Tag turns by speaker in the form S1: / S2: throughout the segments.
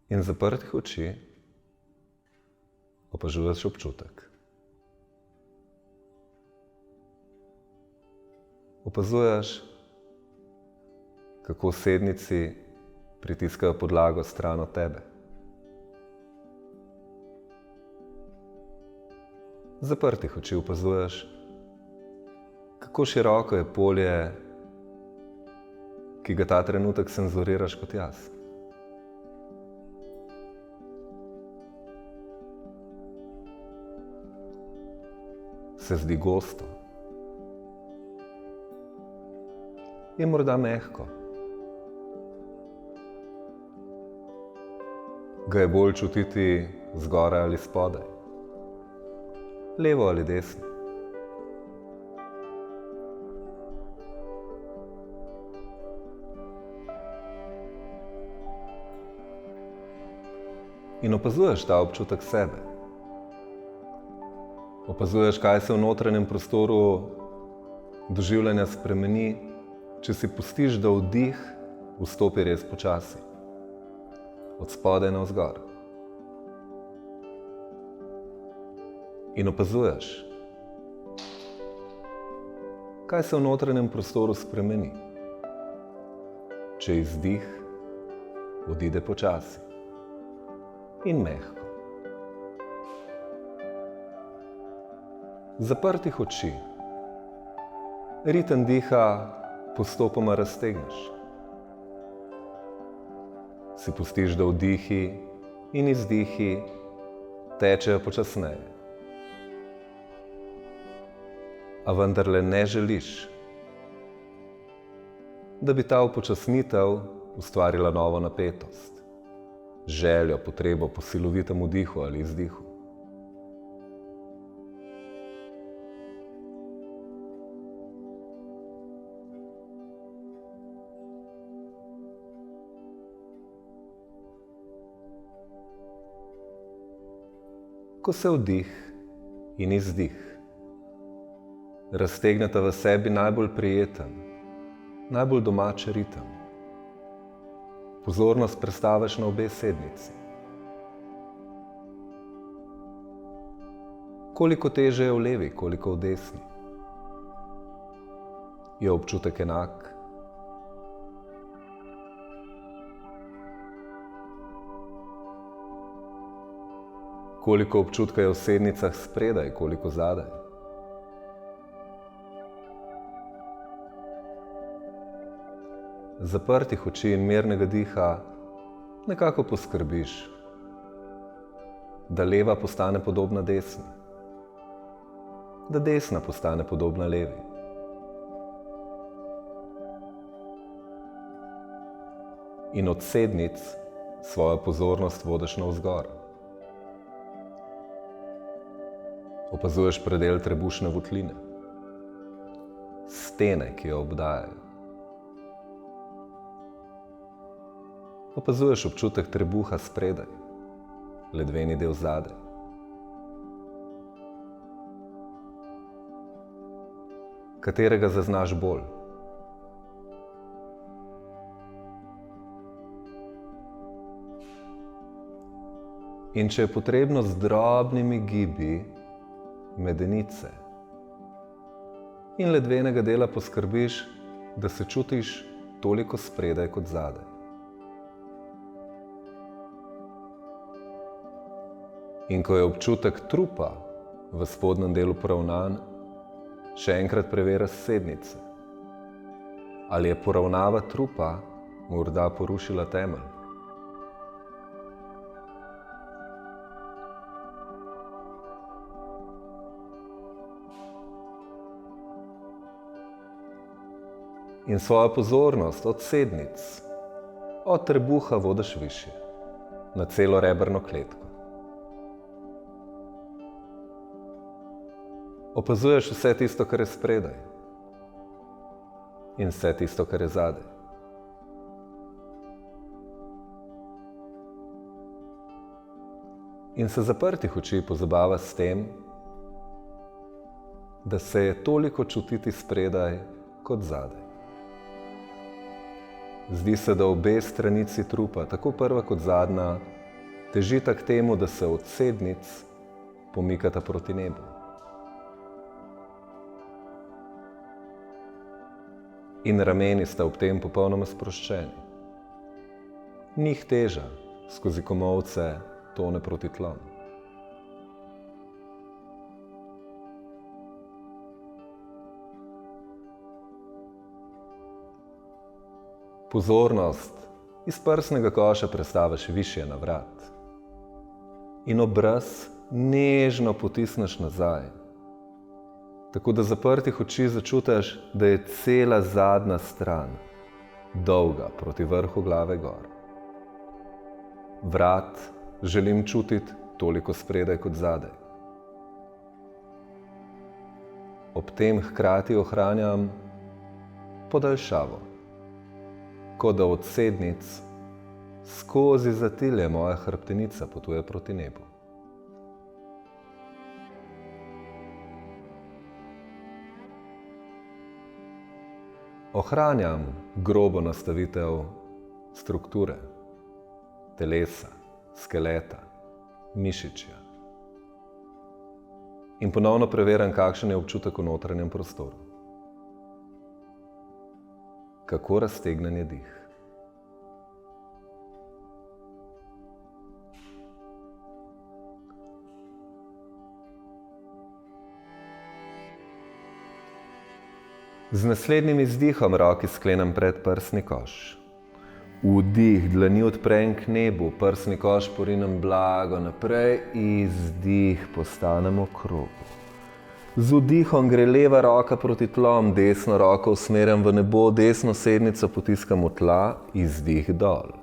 S1: In zaprtih oči opažuješ občutek. Opazuješ, kako sednici pritiskajo podlago stran od tebe. Zaprtih oči opazuješ, kako široko je polje, ki ga ta trenutek senzoriraš kot jaz. Se zdi gosto. Je morda mehko. Ga je bolj čutiti zgoraj ali spodaj, levo ali desno. In opazuješ ta občutek sebe. Opazuješ, kaj se v notranjem prostoru doživljanja spremeni, če si pustiš, da vdih vstopi res počasi, od spodaj navzgor. In opazuješ, kaj se v notranjem prostoru spremeni, če izdih odide počasi in mehko. Zaprtih oči, ritem diha postopoma raztegneš. Si pustiš, da vdihi in izdihi tečejo počasneje. A vendarle ne želiš, da bi ta upočasnitev ustvarila novo napetost, željo, potrebo po silovitem vdihu ali izdihu. Ko se vdih in izdih raztegneta v sebi najbolj prijeten, najbolj domač ritem, pozornost prestaviš na obe sednici. Koliko teže je v levi, koliko v desni? Je občutek enak? Koliko občutka je v sednicah spredaj, koliko zadaj? Zaprtih oči in mirnega diha nekako poskrbiš, da leva postane podobna desni, da desna postane podobna levi. In od sednic svojo pozornost vodiš navzgor. Opazuješ predel trebušne votline, stene, ki jo obdajajo. Opazuješ občutek trebuha spredaj, ledveni del zadaj. Katerega zaznaš bolj? In če je potrebno z drobnimi gibi medenice in ledvenega dela poskrbiš, da se čutiš toliko spredaj kot zadaj. In ko je občutek trupa v spodnjem delu poravnan, še enkrat preveriš sednice. Ali je poravnava trupa morda porušila temelj? In svojo pozornost od sednic, od trebuha vodiš višje, na celo rebrno kletko. Opazuješ vse tisto, kar je spredaj in vse tisto, kar je zadaj. In se zaprtih oči pozabava s tem, da se je toliko čutiti spredaj kot zadaj. Zdi se, da obe stranici trupa, tako prva kot zadnja, težita k temu, da se od sednic pomikata proti nebu. In rameni sta ob tem popolnoma sproščeni. Njih teža skozi komolce tone proti tlom. Pozornost iz prsnega koša prestaviš višje na vrat in obraz nežno potisneš nazaj, tako da zaprtih oči začutiš, da je cela zadnja stran dolga proti vrhu glave gor. Vrat želim čutiti toliko spredaj kot zadaj. Ob tem hkrati ohranjam podaljšavo, kot da od sednic skozi zatilje moja hrbtenica potuje proti nebu. Ohranjam grobo nastavitev strukture, telesa, skeleta, mišičja. In ponovno preverjam, kakšen je občutek v notranjem prostoru. Kako raztegnen je dih. Z naslednjim izdihom roki sklenem pred prsni koš. Vdih, dlani odprem k nebu, prsni koš porinem blago naprej, izdih, postanem okrogel. Z vdihom gre leva roka proti tlom, desno roko usmerjam v nebo, desno sednico potiskam v tla, izdih dol.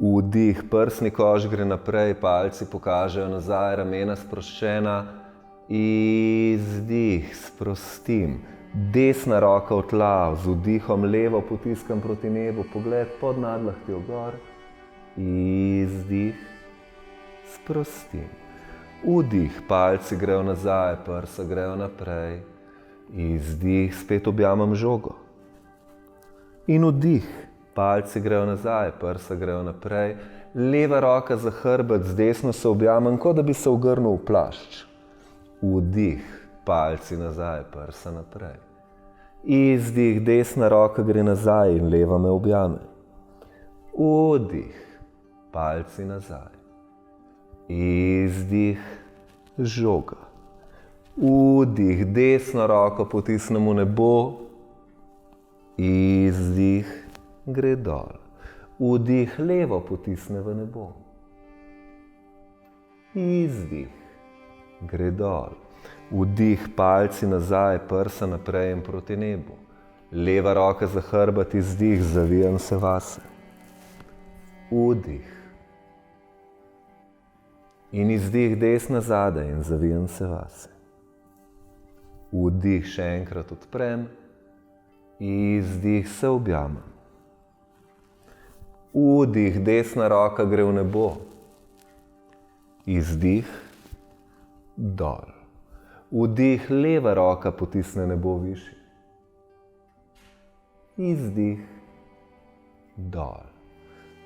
S1: Vdih, prsni koš gre naprej, palci pokažejo nazaj, ramena sproščena, izdih, sprostim. Desna roka v tla, z vdihom levo potiskam proti nebu, pogled pod nadlahtjo gor, izdih, sprostim. Vdih, palci grejo nazaj, prsa grejo naprej, izdih, spet objamem žogo. In vdih, palci grejo nazaj, prsa grejo naprej, leva roka za hrbet, z desno se objamem, kot da bi se ogrnil v plašč. Vdih, palci nazaj, prsa naprej. Izdih, desna roka gre nazaj in leva me objame. Vdih, palci nazaj. Izdih, žoga. Vdih, desno roko potisnem v nebo, izdih, gre dol. Vdih, levo potisne v nebo. Izdih, gre dol. Vdih, palci nazaj, prsa naprej in proti nebu. Leva roka za hrbet, izdih, zavijam se vase. Vdih. In izdih, desna zadaj in zavijam se vase. Vdih, še enkrat odprem, izdih, se objamem. Vdih, desna roka gre v nebo. Izdih, dol. Vdih, leva roka potisne nebo višje. Izdih, dol.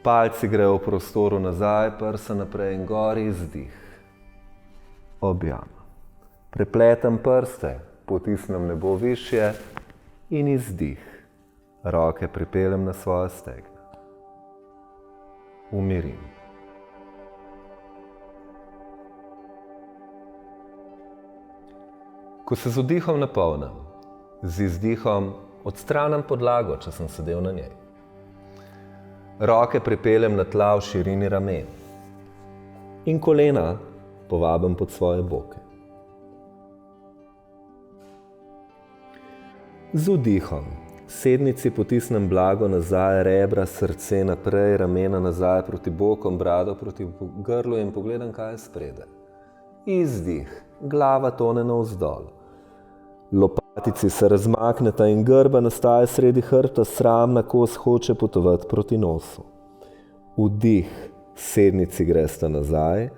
S1: Palci grejo v prostoru nazaj, prsa naprej in gor, izdih. Objamem. Prepletam prste, potisnem nebo višje in izdih. Roke pripeljem na svoja stegna. Umirim. Ko se z vdihom napolnim, z izdihom odstranim podlago, če sem sedel na njej. Roke pripeljem na tla v širini ramen in kolena povabim pod svoje boke. Z vdihom sednici potisnem blago nazaj, rebra, srce naprej, ramena nazaj proti bokom, brado proti grlu in pogledam, kaj je spredaj. Izdih, glava tone navzdol. Lopatici se razmakneta in grba nastaja sredi hrbta, sramna kost hoče potovati proti nosu. Vdih, sednici gresta nazaj,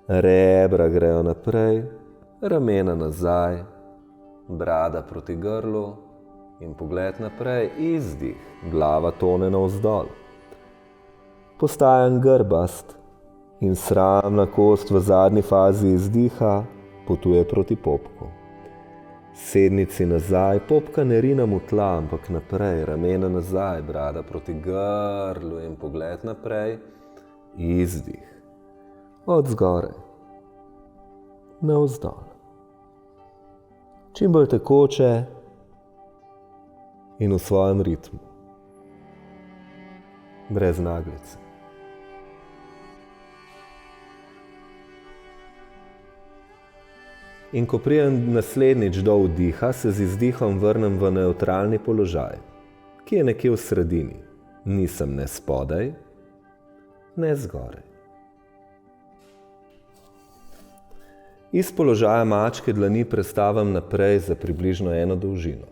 S1: rebra grejo naprej, ramena nazaj, brada proti grlu in pogled naprej, izdih, glava tone navzdol. Postajam grbast In sramna kost v zadnji fazi izdiha potuje proti popku. Sednici nazaj, popka ne rinam v tla, ampak naprej, ramena nazaj, brada proti grlu in pogled naprej, izdih. Od zgoraj, navzdol. Čim bolj tekoče in v svojem ritmu. Brez naglice. In ko pridem naslednjič do vdiha, se z izdihom vrnem v nevtralni položaj, ki je nekje v sredini. Nisem ne spodaj, ne zgoraj. Iz položaja mačke dlani prestavim naprej za približno 1 dolžino.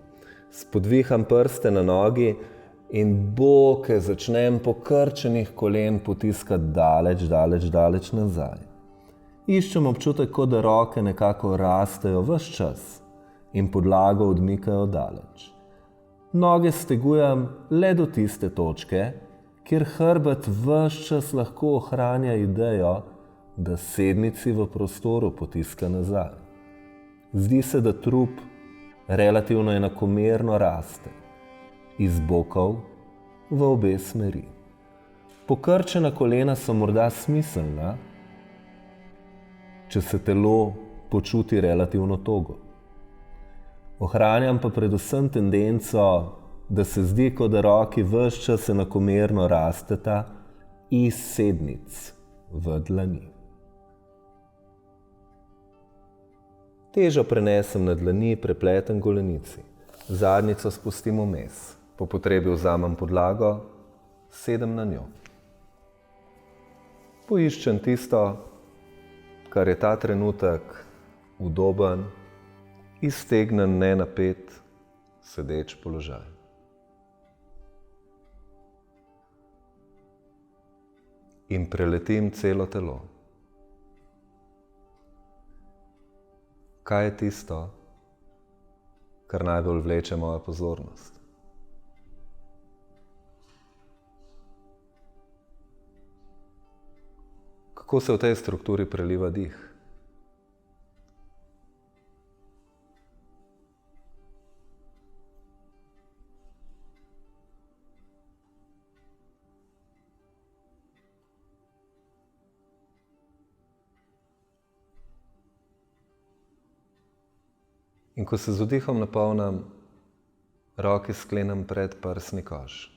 S1: Spodviham prste na nogi in boke začnem po krčenih kolen potiskati daleč nazaj. Iščem občutek, kot da roke nekako rastejo ves čas in podlago odmikajo daleč. Noge stegujem le do tiste točke, kjer hrbet ves čas lahko ohranja idejo, da sednici v prostoru potiska nazaj. Zdi se, da trup relativno enakomerno raste, iz bokov v obe smeri. Pokrčena kolena so morda smiselna, če se telo počuti relativno togo. Ohranjam pa predvsem tendenco, da se zdi, kot da roki ves čas enakomerno rasteta iz sednic v dlani. Težo prenesem na dlani, prepletem golenici. Zadnjico spustim vmes. Po potrebi vzamem podlago, sedem na njo. Poiščem tisto, kar je ta trenutek udoben, iztegnen, nenapet, sedeč položaj. In preletim celo telo. Kaj je tisto, kar najbolj vleče mojo pozornost? Kako se v tej strukturi preliva dih? In ko se z vdihom napolnim, roke sklenem pred prsni koš.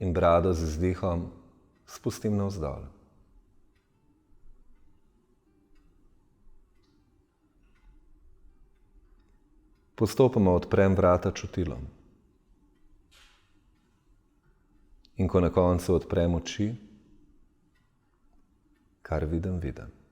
S1: In brado z izdihom spustim navzdol. Postopoma odprem vrata čutilom. In ko na koncu odprem oči, kar vidim, vidim.